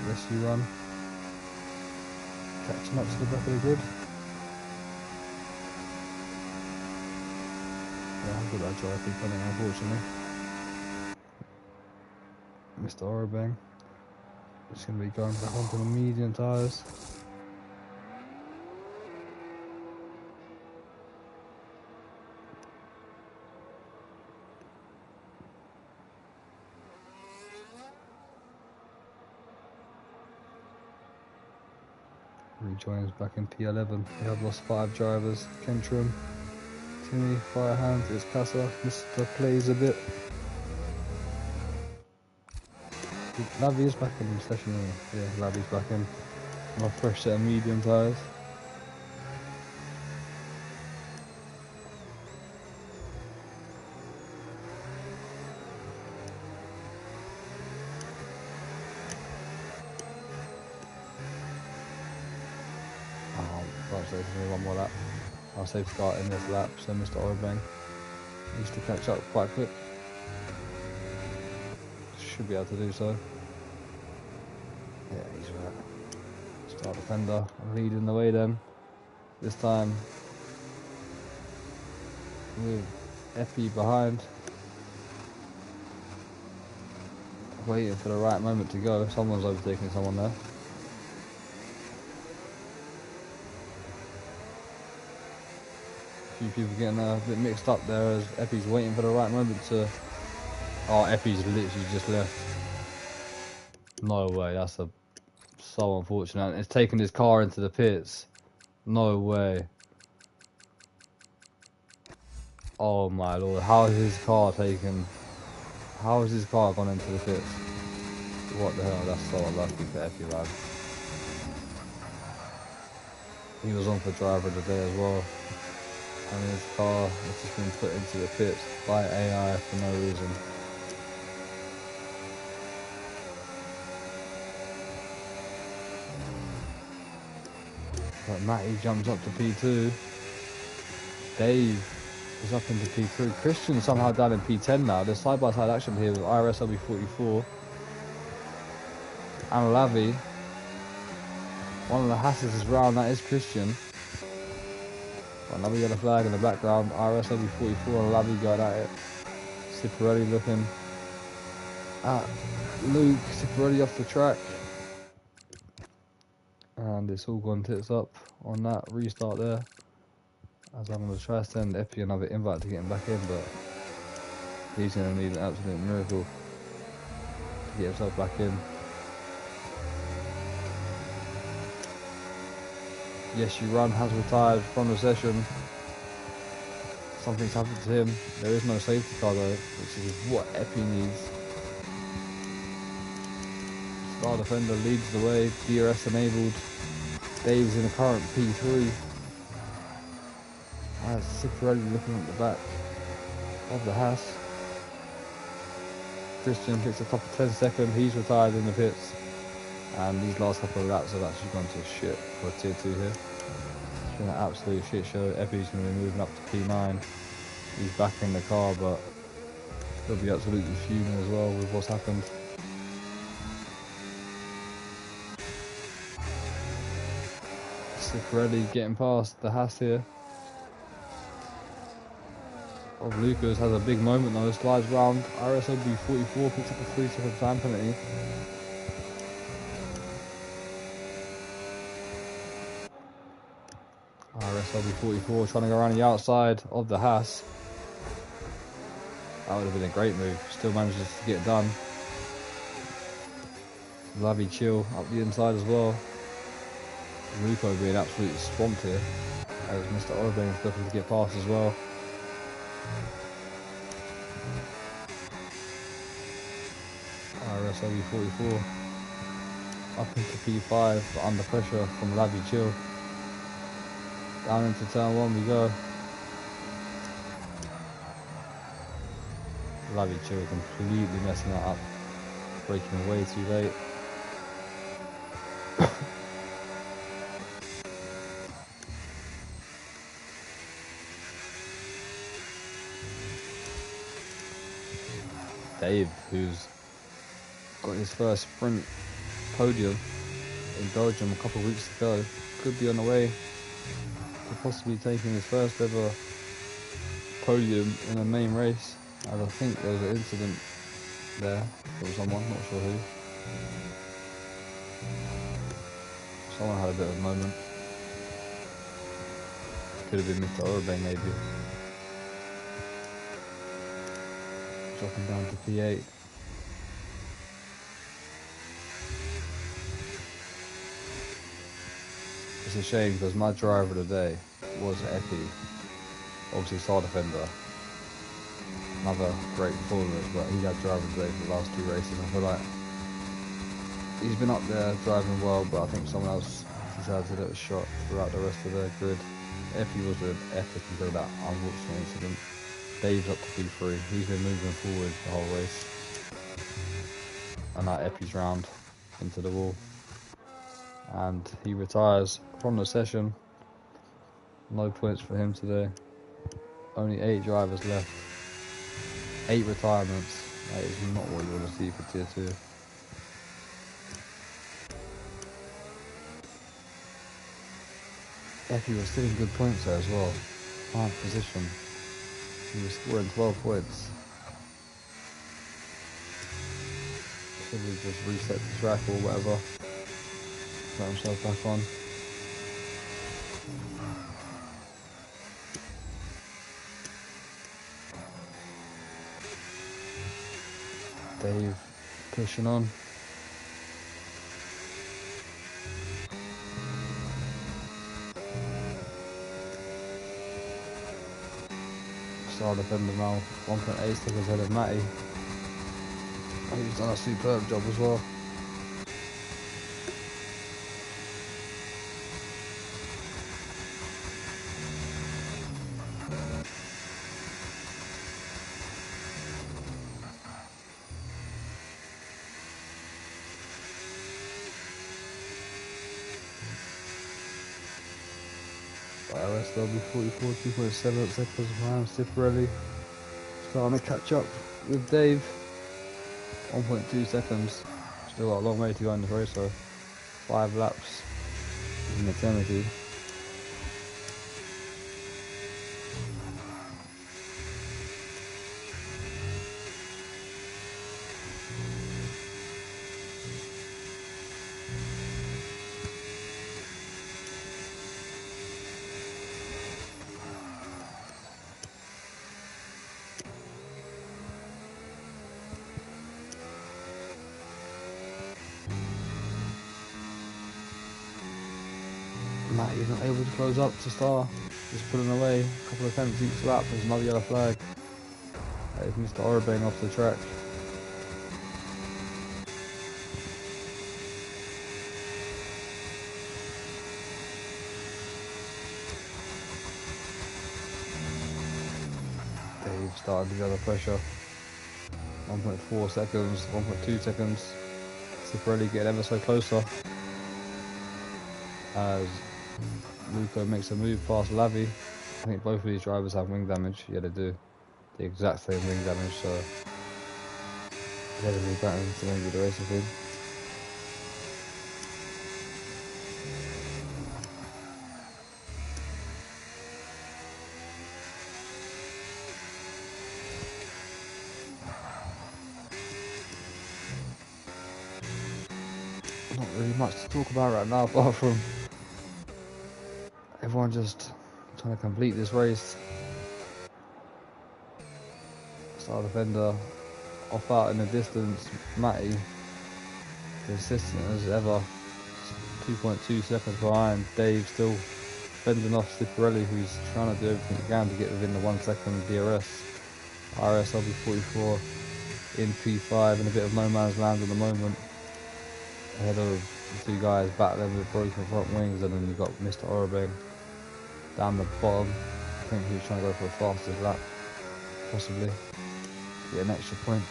Rescue run. Catching up to the back of the grid. Yeah, I've got that drive penalty, unfortunately. Mr. Orabang. Just going to be going back onto the medium tyres. rejoins back in P11. We have lost 5 drivers. Kentrum, Timmy, Firehands, it's Casa, Mr. Plays a bit. Lavi is back in the session, isn't he? Yeah, Lavi's back in. On a fresh set of medium tyres. Right, so there's only one more lap. I'll save start in this lap, so Mr. Orbank needs to catch up quite quick. Should be able to do so. Yeah, he's right. Start defender, leading the way then. This time with Effie behind. Waiting for the right moment to go. Someone's overtaking someone there. A few people getting a bit mixed up there as Effie's waiting for the right moment to... Oh, Effie's literally just left. No way, that's so unfortunate. It's taken his car into the pits. No way. Oh my lord, how is his car taken? How has his car gone into the pits? What the hell, that's so unlucky for Effie, man. He was on for driver of the day as well. And his car has just been put into the pits by AI for no reason. But Matty jumps up to P2. Dave is up into P3. Christian somehow down in P10 now. There's side-by-side action here with IRS LB44 and Lavi. One of the Hasses is round, that is Christian. Another yellow flag in the background. IRS LB44 and Lavi going at it. Ciparelli looking at Luke. Ciparelli off the track. And it's all gone tits up on that restart there. As I'm going to try to send Epi another invite to get him back in, but he's going to need an absolute miracle to get himself back in. Yes, you run has retired from the session. Something's happened to him. There is no safety car though, which is what Epi needs. Star Defender leads the way, DRS enabled. Dave's in the current P3. As Ciparelli looking at the back of the Haas. Christian picks a top of 10 second, he's retired in the pits. And these last couple of laps have actually gone to shit for tier 2 here. It's been an absolute shit show. Epi's going to be moving up to P9. He's back in the car, but he'll be absolutely fuming as well with what's happened. Ciparelli getting past the Haas here. Of Lucas has a big moment though, slides round. RSLB 44 picks up a 3-second time penalty. RSLB 44 trying to go around the outside of the Haas. That would have been a great move. Still manages to get it done. Lovely chill up the inside as well. Rico being absolutely swamped here. As Mr. Orban is looking to get past as well. RSLB 44 up into P5 but under pressure from Lavi Chill. Down into turn 1 we go. Lavi Chill completely messing that up. Braking way too late. Dave, who's got his first sprint podium in Belgium a couple of weeks ago, could be on the way to possibly taking his first ever podium in a main race. As I think there was an incident there with someone, not sure who. Someone had a bit of a moment. Could have been Mr. Orbe maybe. Dropping down to P8. it's a shame because my driver of the day was Epi, obviously star defender. Another great performance, but he had driver of the day for the last 2 races. I feel like he's been up there driving well, but I think someone else deserves a little shot throughout the rest of the grid. Epi was an epic until that unfortunate incident. Dave's up to P3. He's been moving forward the whole race. And now Epi's round into the wall. And he retires from the session. No points for him today. Only 8 drivers left. 8 retirements. That is not what you want to see for tier 2. Epi was still in good points there as well. 9th position. He was scoring 12 points. Should we just reset the track or whatever? Put himself back on. Dave pushing on. Star defender now, 1.8 seconds ahead of Matty. He's done a superb job as well. IRS will be 44, 2.7 seconds behind Ciprielli. Starting to catch up with Dave. 1.2 seconds. Still got a long way to go in the race, so 5 laps is an eternity. Matty's not able to close up to Star. Just pulling away. A couple of attempts each lap. There's another yellow flag. That is Mr. Orabang off the track. Dave starting to get under pressure. 1.4 seconds, 1.2 seconds. Ciprielli getting ever so closer. As Luca makes a move past Lavi. I think both of these drivers have wing damage. Yeah, they do. The exact same wing damage, so they're going to be battling to maybe the racing thing. Not really much to talk about right now, apart from everyone just trying to complete this race. Star defender off out in the distance. Matty, consistent as ever. 2.2 seconds behind. Dave still fending off Ciprielli, who's trying to do everything he can to get within the 1 second DRS. IRS LB44 in P5 and a bit of no man's land at the moment. Ahead of the 2 guys battling with broken front wings, and then you've got Mr. Orabang down the bottom. I think he was trying to go for a fastest lap, possibly get an extra point.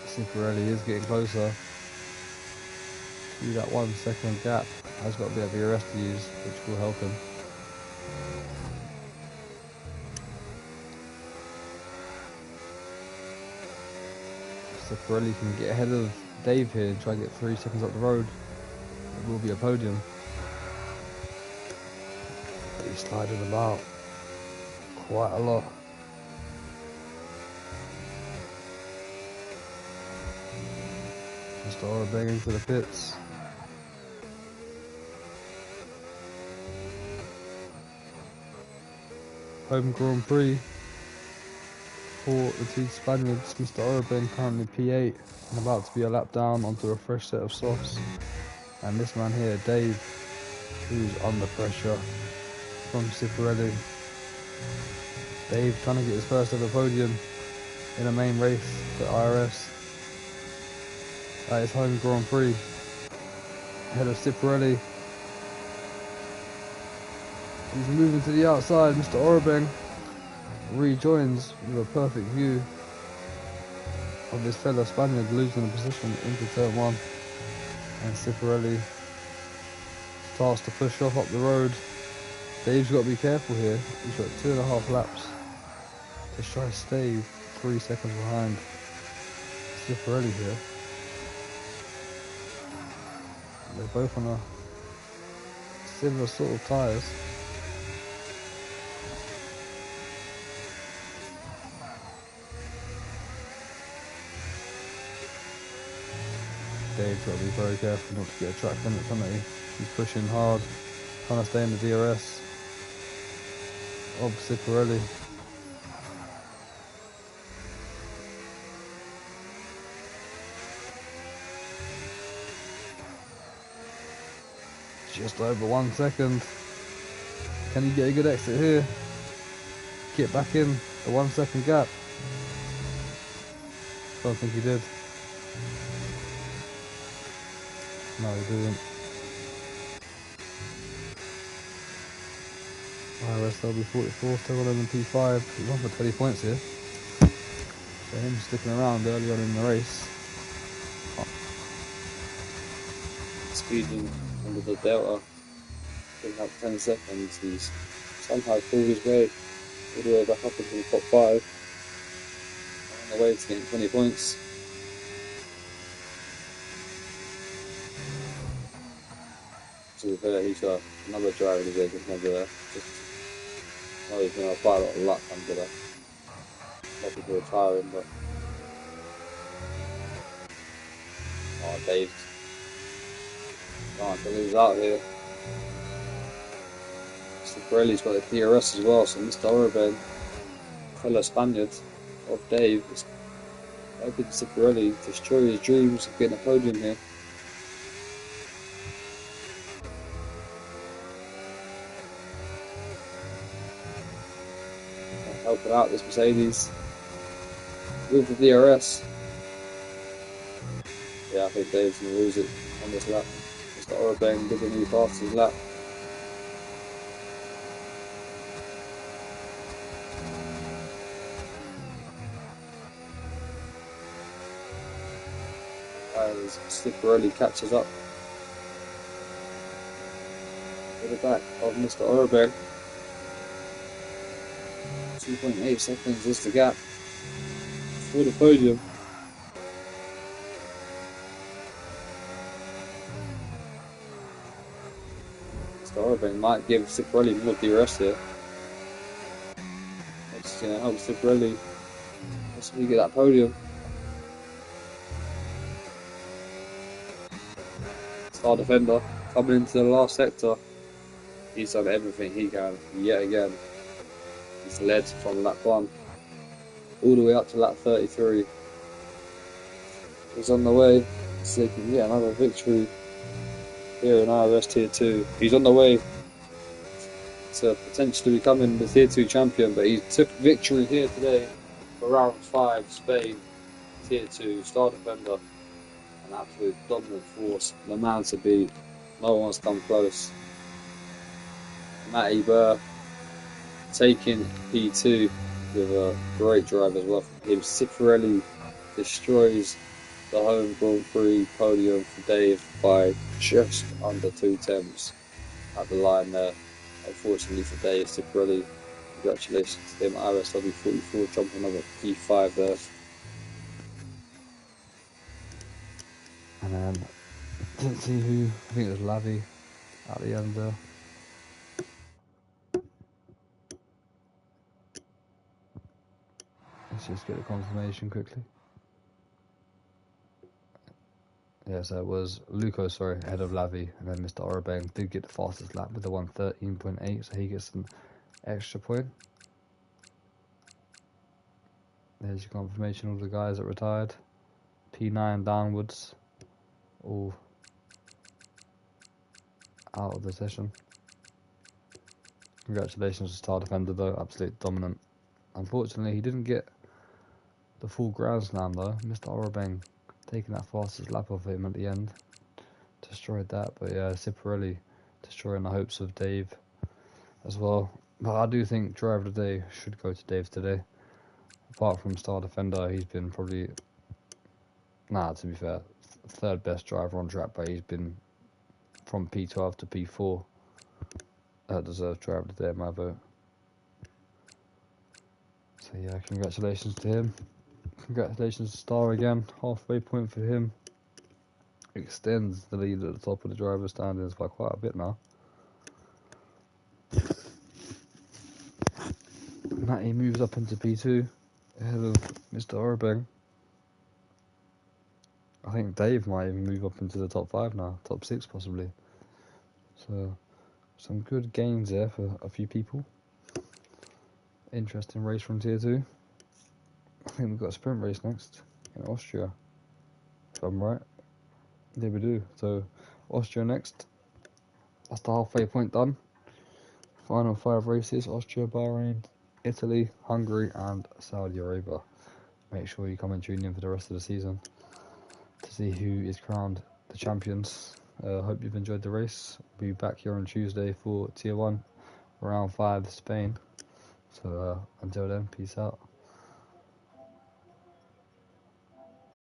Ciprielli is getting closer to that 1 second gap. Has got a bit of ERS to use, which will help him. Ciprielli can get ahead of Dave here and try and get 3 seconds up the road. It will be a podium. But he's sliding about quite a lot. Mr. Orabang into the pits. Home Grand Prix for the two Spaniards. Mr. Orben currently P8 and about to be a lap down onto a fresh set of softs. And this man here, Dave, who's under pressure from Ciparelli. Dave trying to get his first ever podium in a main race for IRS at his home Grand Prix. Ahead of Ciparelli. He's moving to the outside. Mr. Orben rejoins with a perfect view of his fellow Spaniard losing the position into turn 1. And Ciparelli starts to push off up the road. Dave's got to be careful here. He's got 2.5 laps to try to stay 3 seconds behind Ciparelli here. They're both on a similar sort of tyres. Dave's got to be very careful not to get a track limit penalty. He's pushing hard, trying to stay in the DRS of Ciparelli. Just over 1 second. Can he get a good exit here? Get back in the 1 second gap. Don't think he did. No, he didn't. IRS LB44 still on in P5. He's on for 20 points here. So him sticking around early on in the race. Speeding under the delta, picking up 10 seconds. He's somehow pulled his way all the way back up into the top 5. On the way to getting 20 points. To be fair, he's got another driver today just under there. He's going to have quite a lot of luck under there. A lot of people retiring, but Dave's trying to lose out here. Ciparelli's got a DRS as well, so Mr. Orben, fellow Spaniard of Dave, is hoping Ciparelli destroy his dreams of getting a podium here. Helping out this Mercedes with the DRS. Yeah, I think Dave's going to lose it on this lap. Mr. Orben didn't really pass his lap. As Ciparelli catches up to the back of Mr. Orben. 2.8 seconds is the gap for the podium. Mr. Orben might give Ciparelli more DRS here. It's going to help Ciparelli possibly get that podium. Star defender coming into the last sector. He's done everything he can yet again. He's led from lap 1 all the way up to lap 33. He's on the way so he can get another victory here in IRS Tier 2. He's on the way to potentially becoming the Tier 2 champion, but he took victory here today for round 5, Spain, Tier 2, Star Defender. An absolute dominant force, the man to beat. No one's come close. Matty Burr taking P2 with a great drive as well from him. Ciparelli destroys the home Grand Prix podium for Dave by just under 2 tenths at the line there. Unfortunately for Dave, Ciparelli, congratulations to him. IRSW 44 jumping over P5 there. And then, didn't see who, I think it was Lavi at the end there. Let's just get a confirmation quickly. Yeah, so it was Luco, sorry, ahead of Lavi, and then Mr. Orben did get the fastest lap with the 1:13.8, so he gets an extra point. There's your confirmation of the guys that retired. P9 downwards, all out of the session. Congratulations to Star Defender though, absolute dominant. Unfortunately, he didn't get the full Grand Slam though. Mr. Orobeng taking that fastest lap of him at the end. Destroyed that, but yeah, Ciparelli destroying the hopes of Dave as well. But I do think Driver of the Day should go to Dave today. Apart from Star Defender, he's been probably, to be fair, third best driver on track, but he's been from P12 to P4. Deserves Driver of the Day in my vote. So yeah, congratulations to him. Congratulations to Star again. Halfway point for him. Extends the lead at the top of the driver standings by quite a bit now. Matty moves up into P2 ahead of Mr. Orobeng. I think Dave might even move up into the top 5 now, top 6 possibly. So some good gains there for a few people. Interesting race from Tier 2. I think we've got a sprint race next in Austria, if I'm right. Yeah, we do. So Austria next. That's the halfway point done. Final 5 races: Austria, Bahrain, Italy, Hungary and Saudi Arabia. Make sure you come and tune in for the rest of the season to see who is crowned the champions. Hope you've enjoyed the race. We'll be back here on Tuesday for Tier 1, round 5 Spain. So until then, peace out.